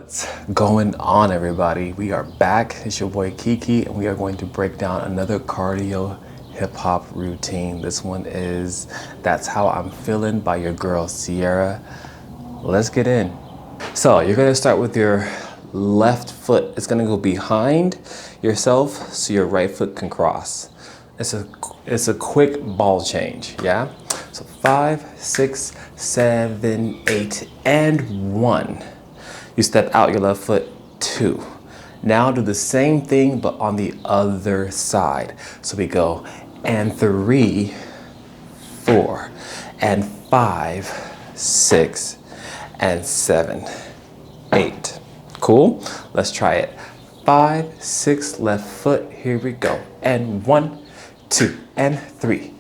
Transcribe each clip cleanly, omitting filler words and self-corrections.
What's going on, everybody? We are back. It's your boy Kiki, and we are going to break down another cardio hip hop routine. This one is That's How I'm Feelin by your girl Ciara. Let's get in. So you're gonna start with your left foot. It's gonna go behind yourself so your right foot can cross. It's a quick ball change, yeah? So 5, 6, 7, 8, and 1. You step out your left foot, 2. Now do the same thing, but on the other side. So we go, and 3, 4, and 5, 6, and 7, 8. Cool? Let's try it. 5, 6, left foot, here we go. And 1, 2, and 3,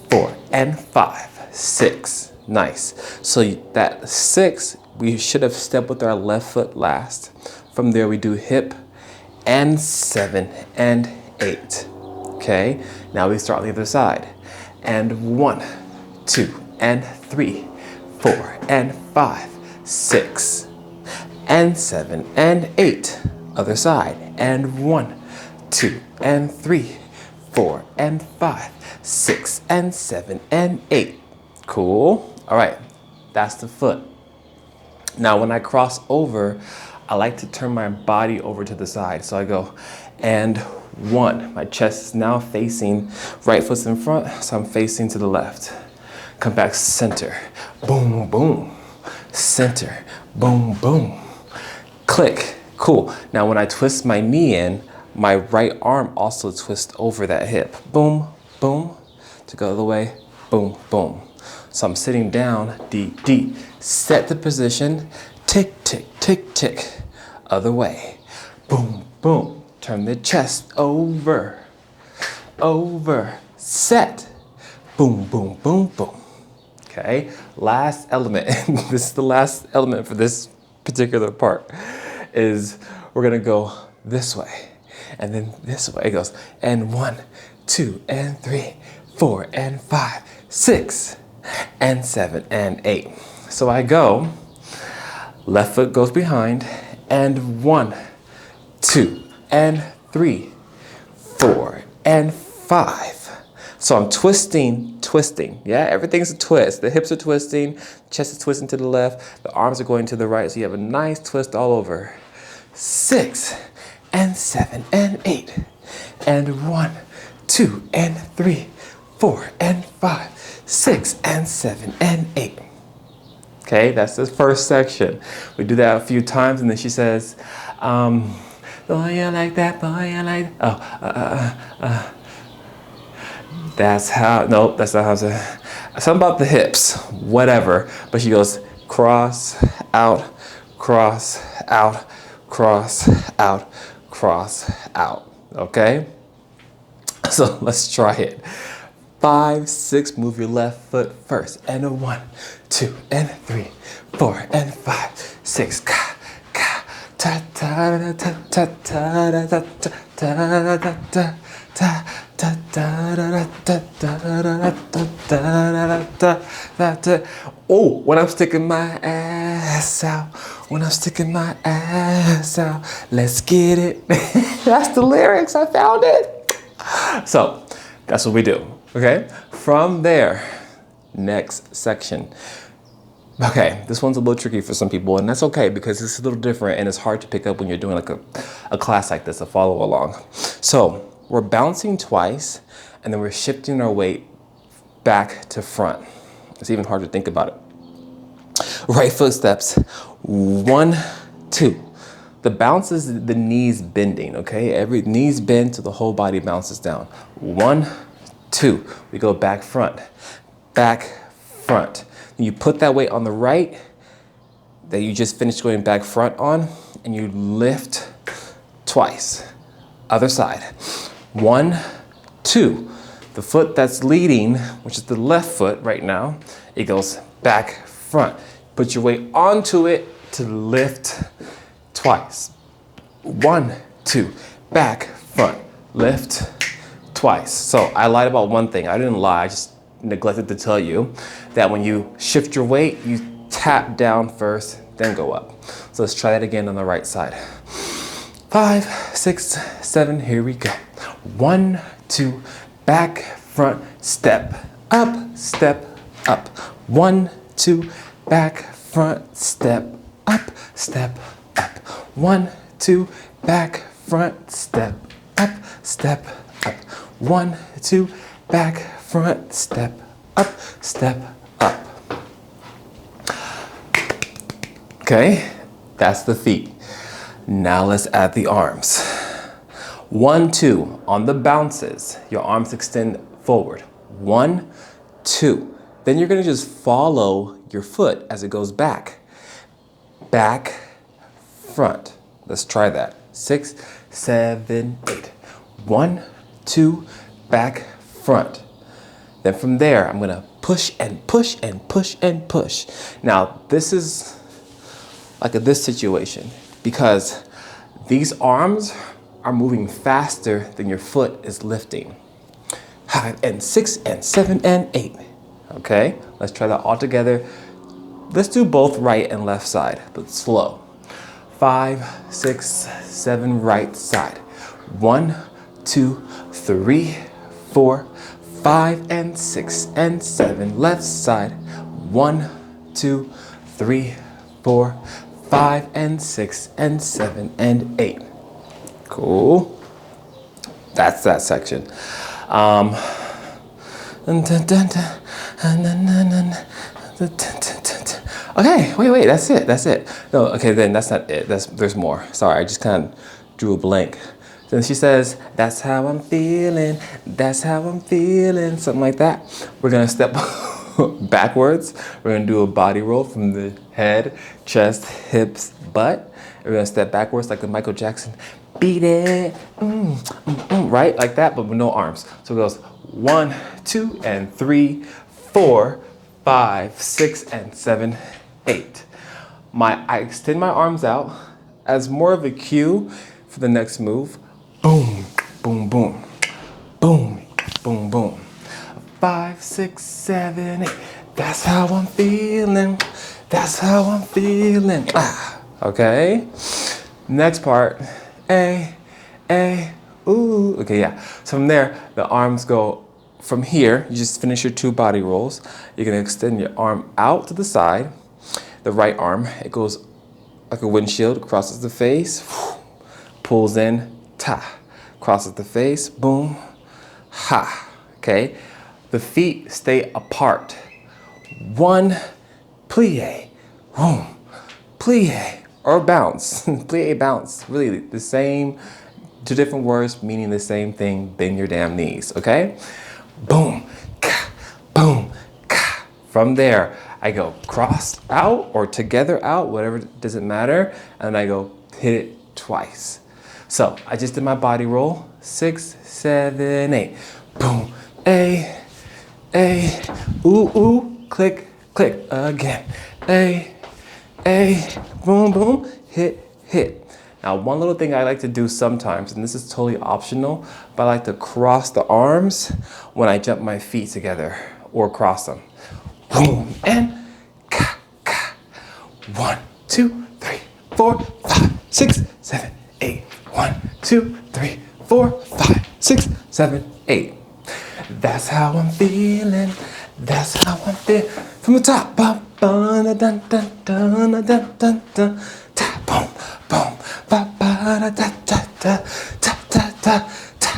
4, and 5, 6. Nice. So that 6, we should have stepped with our left foot last. From there, we do hip and 7 and 8. Okay, now we start on the other side. And 1, 2, and 3, 4, and 5, 6, and 7 and 8. Other side. And 1, 2, and 3, 4, and 5, 6, and 7, and 8. Cool. All right, that's the foot. Now, when I cross over, I like to turn my body over to the side. So I go, and 1. My chest is now facing, right foot's in front, so I'm facing to the left. Come back center, boom, boom. Center, boom, boom. Click, cool. Now when I twist my knee in, my right arm also twists over that hip. Boom, boom, to go the other way, boom, boom. So I'm sitting down, D, D, set the position, tick, tick, tick, tick, other way. Boom, boom, turn the chest over, over, set, boom, boom, boom, boom. Okay, last element, this is the last element for this particular part, is we're gonna go this way, and then this way. It goes, and 1, 2, and 3, 4, and 5, 6, and 7, and 8. So I go, left foot goes behind, and 1, 2, and 3, 4, and 5. So I'm twisting, yeah? Everything's a twist. The hips are twisting, chest is twisting to the left, the arms are going to the right, so you have a nice twist all over. 6, and 7, and 8, and 1, 2, and 3, 4, and 5, 6, and 7, and 8. Okay, that's the first section. We do that a few times, and then she says, boy, you like that, boy, you like that. That's how, nope, that's not how to, something about the hips, whatever. But she goes, cross, out, cross, out, cross, out, cross, out, okay? So let's try it. 5, 6, move your left foot first. And a 1, 2, and 3, 4, and 5, 6. Ka, ka, ta, ta, ta, ta, ta, ta, ta, ta, ta, ta, ta. Oh, when I'm sticking my ass out, when I'm sticking my ass out, let's get it. That's the lyrics, I found it. So that's what we do, okay? From there, next section. Okay, this one's a little tricky for some people, and that's okay because it's a little different and it's hard to pick up when you're doing like a class like this, a follow along. So we're bouncing twice, and then we're shifting our weight back to front. It's even hard to think about it. Right foot steps, 1, 2. The bounce is the knees bending, okay? Every knees bend so the whole body bounces down. 1, 2. We go back, front, back, front. You put that weight on the right that you just finished going back front on, and you lift twice. Other side. 1, 2. The foot that's leading, which is the left foot right now, it goes back, front. Put your weight onto it to lift twice. 1, 2, back, front, lift twice. So I lied about one thing. I didn't lie, I just neglected to tell you that when you shift your weight, you tap down first, then go up. So let's try that again on the right side. 5, 6, 7, here we go. 1, 2, back, front, step, up, step, up. 1, 2, back, front, step, up, step, up. 1, 2, back, front, step, up, step, up. 1, 2, back, front, step, up, step, up. Okay, that's the feet. Now let's add the arms. 1, 2, on the bounces, your arms extend forward. 1, 2. Then you're gonna just follow your foot as it goes back. Back, front. Let's try that. 6, 7, 8. 1, 2, back, front. Then from there, I'm gonna push and push and push and push. Now, this is like this situation because these arms are moving faster than your foot is lifting. 5 and 6 and 7 and 8. Okay, let's try that all together. Let's do both right and left side, but slow. 5, 6, 7, right side. 1, 2, 3, 4, 5 and 6 and 7, left side. 1, 2, 3, 4, 5 and 6 and 7 and 8. Cool. That's that section. Okay, wait, that's it. No, okay, then that's not it. There's more. Sorry, I just kind of drew a blank. Then she says, that's how I'm feeling, that's how I'm feeling, something like that. We're gonna step backwards. We're gonna do a body roll from the head, chest, hips, butt. We're gonna step backwards like the Michael Jackson, beat it, right? Like that, but with no arms. So it goes 1, 2, and 3, 4, 5, 6, and 7, 8. I extend my arms out as more of a cue for the next move. Boom, boom, boom, boom, boom, boom. 5, 6, 7, 8. That's how I'm feeling. That's how I'm feeling. Okay. Next part. A, ooh. Okay, yeah. So from there, the arms go from here. You just finish your 2 body rolls. You're gonna extend your arm out to the side. The right arm, it goes like a windshield, crosses the face, pulls in, ta, crosses the face, boom, ha. Okay. The feet stay apart. 1, plie, boom, plie, or bounce. Plie, bounce. Really the same, 2 different words meaning the same thing. Bend your damn knees, okay? Boom, ka, boom, ka. From there, I go cross out or together out, whatever, doesn't matter. And I go hit it twice. So I just did my body roll. 6, 7, 8. Boom, A, ooh, click, click, again. A, boom, boom, hit. Now, one little thing I like to do sometimes, and this is totally optional, but I like to cross the arms when I jump my feet together or cross them. Boom, and ka, ka. 1, 2, 3, 4, 5, 6, 7, 8. 1, 2, 3, 4, 5, 6, 7, 8. That's how I'm feeling. That's how I'm feeling. From the top, bum, bum, dun, dun, dun, dun, dun, dun, dun, ta, boom, boom, ba, ba, da, da, da, da, ta, ta, ta, ta,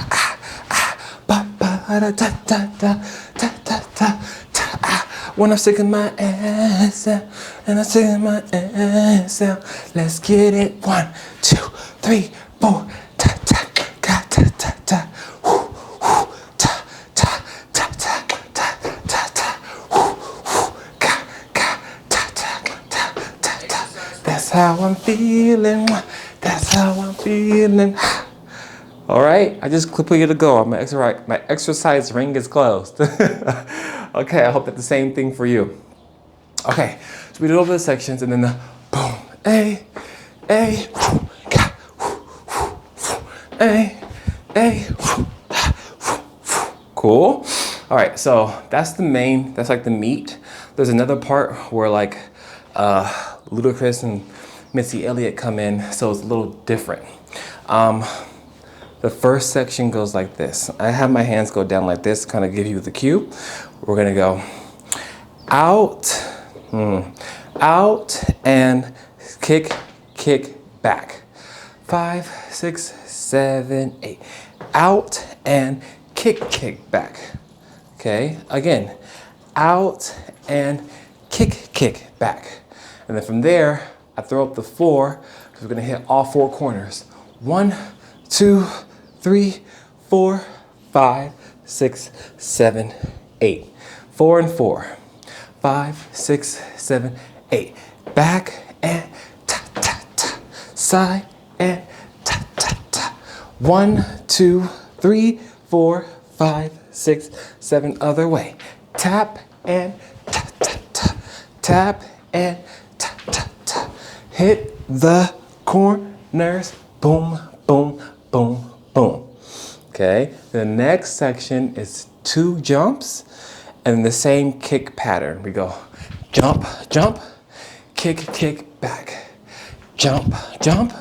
ba, ba, da, da, da, da, ta, ta, ta, ta, when I'm sticking my ass out, and I'm sticking my ass out. Let's get it. 1, 2, 3, 4, ta, ta, ta, ta, ta, ta. That's how I'm feeling. That's how I'm feeling. All right, I just put you to go. My exercise ring is closed. Okay, I hope that's the same thing for you. Okay, so we did over the sections and then the boom, A, cool. All right, so that's the main, that's like the meat. There's another part where like Ludacris and Missy Elliott come in, so it's a little different. The first section goes like this. I have my hands go down like this, kind of give you the cue. We're gonna go out, out, and kick, kick, back. 5, 6, 7, 8. Out and kick, kick, back. Okay, again, out and kick, kick, back. And then from there, I throw up the 4, because we're gonna hit all 4 corners. 1, 2, 3, 4, 5, 6, 7, 8. 4 and 4. 5, 6, 7, 8. Back and ta ta ta. Side and ta ta ta. 1, 2, 3, 4, 5, 6, 7. Other way. Tap and ta ta ta. Tap and ta ta ta. Hit the corners. Boom, boom, boom, boom. Okay. The next section is 2 jumps and the same kick pattern. We go jump, jump, kick, kick, back. Jump, jump,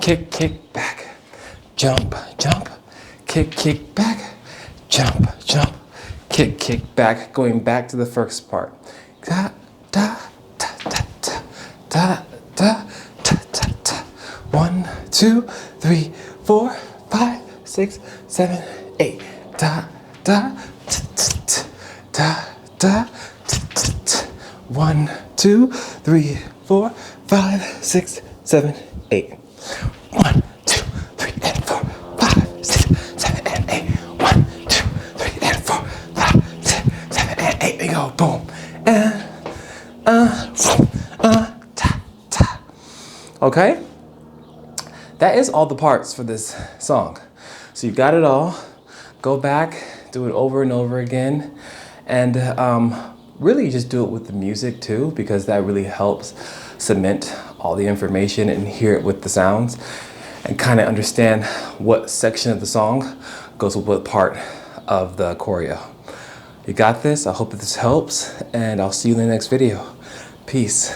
kick, kick, back. Jump, jump, kick, kick, back. Jump, jump, kick, kick, back. Going back to the first part. Da, da, da, da, da, da, da, da, da, da. 1, 2, 3, 4, 5, 6, 7, 8. Da, da, t, t, t, da, da, t, t, t. 1, 2, 3, 4, 5, 6, 7, 8. 1, 2, 3, and 4, 5, 6, 7, and 8. 1, 2, 3, and 4, 5, 6, 7, and 8. We go boom and ta ta. Okay, that is all the parts for this song. So you got it all. Go back, do it over and over again, and really just do it with the music too, because that really helps cement all the information and hear it with the sounds and kind of understand what section of the song goes with what part of the choreo. You got this. I hope that this helps, and I'll see you in the next video. Peace.